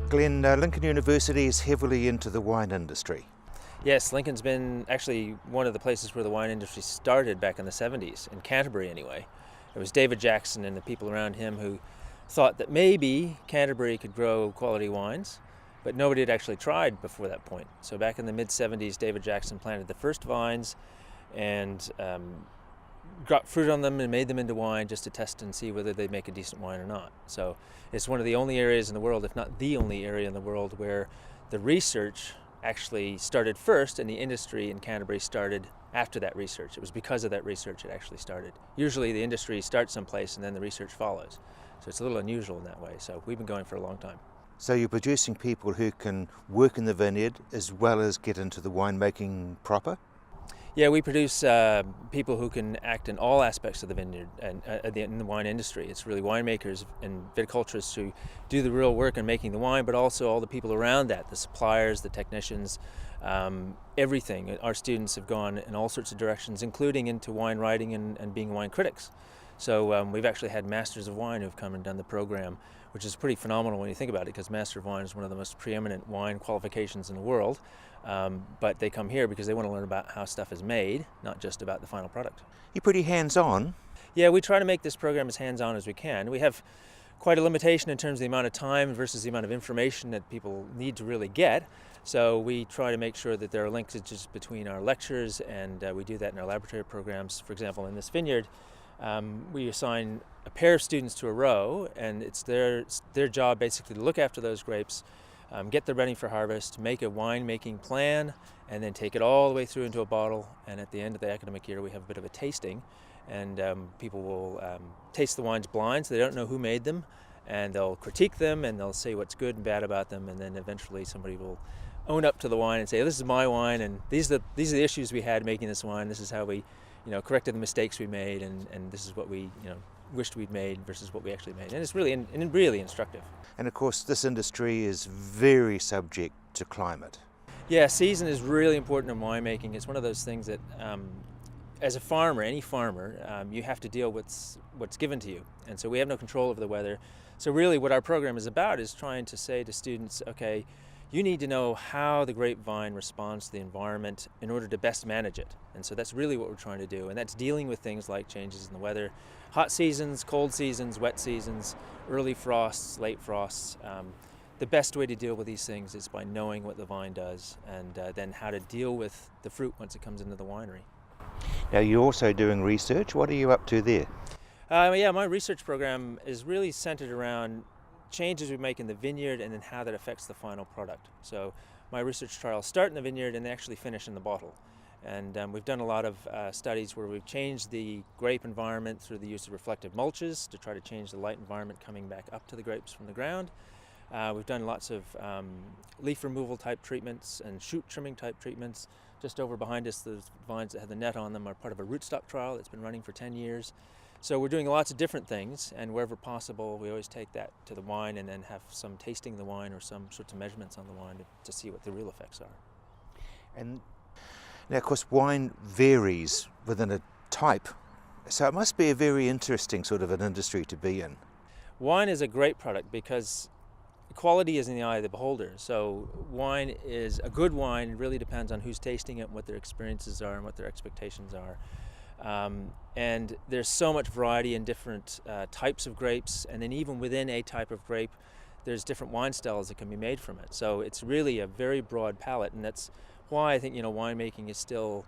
Glenn, Lincoln University is heavily into the wine industry. Yes, Lincoln's been actually one of the places where the wine industry started back in the 70s, in Canterbury anyway. It was David Jackson and the people around him who thought that maybe Canterbury could grow quality wines, but nobody had actually tried before that point. So back in the mid-70s, David Jackson planted the first vines and got fruit on them and made them into wine just to test and see whether they'd make a decent wine or not. So it's one of the only areas in the world, if not the only area in the world, where the research actually started first and the industry in Canterbury started after that research. It was because of that research it actually started. Usually the industry starts someplace and then the research follows. So it's a little unusual in that way. So we've been going for a long time. So you're producing people who can work in the vineyard as well as get into the winemaking proper? Yeah, we produce people who can act in all aspects of the vineyard and in the wine industry. It's really winemakers and viticulturists who do the real work in making the wine, but also all the people around that, the suppliers, the technicians, everything. Our students have gone in all sorts of directions, including into wine writing and being wine critics. So we've actually had Masters of Wine who've come and done the program, which is pretty phenomenal when you think about it, because Master of Wine is one of the most preeminent wine qualifications in the world. But they come here because they want to learn about how stuff is made, not just about the final product. You're pretty hands-on. Yeah, we try to make this program as hands-on as we can. We have quite a limitation in terms of the amount of time versus the amount of information that people need to really get. So we try to make sure that there are linkages between our lectures, and we do that in our laboratory programs. For example, in this vineyard, we assign a pair of students to a row, and it's their job basically to look after those grapes, get them ready for harvest, make a winemaking plan, and then take it all the way through into a bottle. And at the end of the academic year, we have a bit of a tasting, and people will taste the wines blind, so they don't know who made them, and they'll critique them, and they'll say what's good and bad about them, and then eventually somebody will own up to the wine and say, this is my wine, and these are the issues we had making this wine. This is how we corrected the mistakes we made, and this is what we wished we'd made versus what we actually made. And it's really really instructive. And of course this industry is very subject to climate. Yeah, season is really important in winemaking. It's one of those things that as a farmer, any farmer, you have to deal with what's given to you. And so we have no control over the weather. So really what our program is about is trying to say to students, okay, you need to know how the grapevine responds to the environment in order to best manage it. And so that's really what we're trying to do. And that's dealing with things like changes in the weather, hot seasons, cold seasons, wet seasons, early frosts, late frosts. The best way to deal with these things is by knowing what the vine does, and then how to deal with the fruit once it comes into the winery. Now you're also doing research. What are you up to there? Yeah, my research program is really centered around changes we make in the vineyard and then how that affects the final product. So my research trials start in the vineyard and they actually finish in the bottle. And we've done a lot of studies where we've changed the grape environment through the use of reflective mulches to try to change the light environment coming back up to the grapes from the ground. We've done lots of leaf removal type treatments and shoot trimming type treatments. Just over behind us, the vines that have the net on them are part of a rootstock trial that's been running for 10 years. So we're doing lots of different things, and wherever possible, we always take that to the wine and then have some tasting the wine or some sorts of measurements on the wine to see what the real effects are. And now, of course, wine varies within a type, so it must be a very interesting sort of an industry to be in. Wine is a great product because quality is in the eye of the beholder. So wine is a good wine. It really depends on who's tasting it, what their experiences are, and what their expectations are. And there's so much variety in different types of grapes, and then even within a type of grape, there's different wine styles that can be made from it. So it's really a very broad palette, and that's why I think winemaking is still,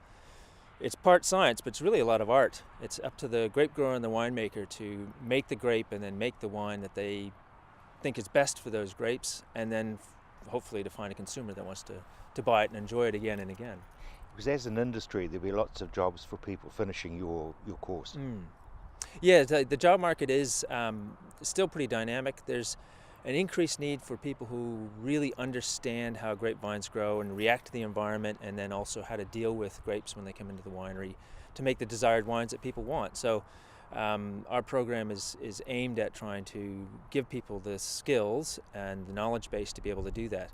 it's part science, but it's really a lot of art. It's up to the grape grower and the winemaker to make the grape and then make the wine that they think is best for those grapes, and then hopefully to find a consumer that wants to buy it and enjoy it again and again. Because as an industry, there'll be lots of jobs for people finishing your course. Yeah, the job market is still pretty dynamic. There's an increased need for people who really understand how grapevines grow and react to the environment, and then also how to deal with grapes when they come into the winery to make the desired wines that people want. So our program is aimed at trying to give people the skills and the knowledge base to be able to do that.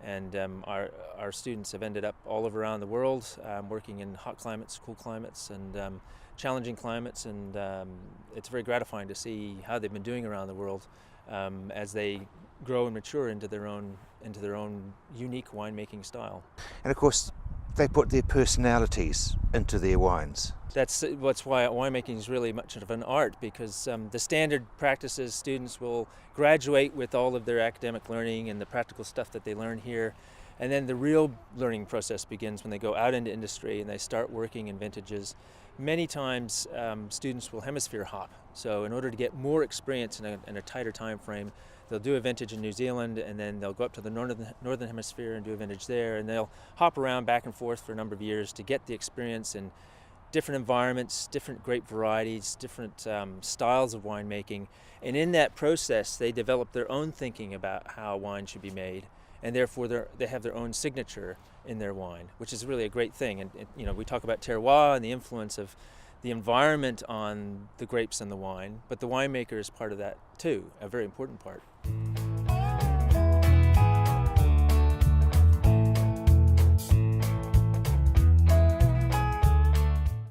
And our students have ended up all over around the world, working in hot climates, cool climates, and challenging climates. And it's very gratifying to see how they've been doing around the world as they grow and mature into their own unique winemaking style. And of course, they put their personalities into their wines. That's why winemaking is really much of an art, because the standard practices, students will graduate with all of their academic learning and the practical stuff that they learn here, and then the real learning process begins when they go out into industry and they start working in vintages. Many times students will hemisphere hop, so in order to get more experience in a tighter time frame, they'll do a vintage in New Zealand, and then they'll go up to the northern hemisphere and do a vintage there, and they'll hop around back and forth for a number of years to get the experience in different environments, different grape varieties, different styles of winemaking. And in that process, they develop their own thinking about how wine should be made, and therefore they have their own signature in their wine, which is really a great thing. And we talk about terroir and the influence of the environment on the grapes and the wine, but the winemaker is part of that too, a very important part.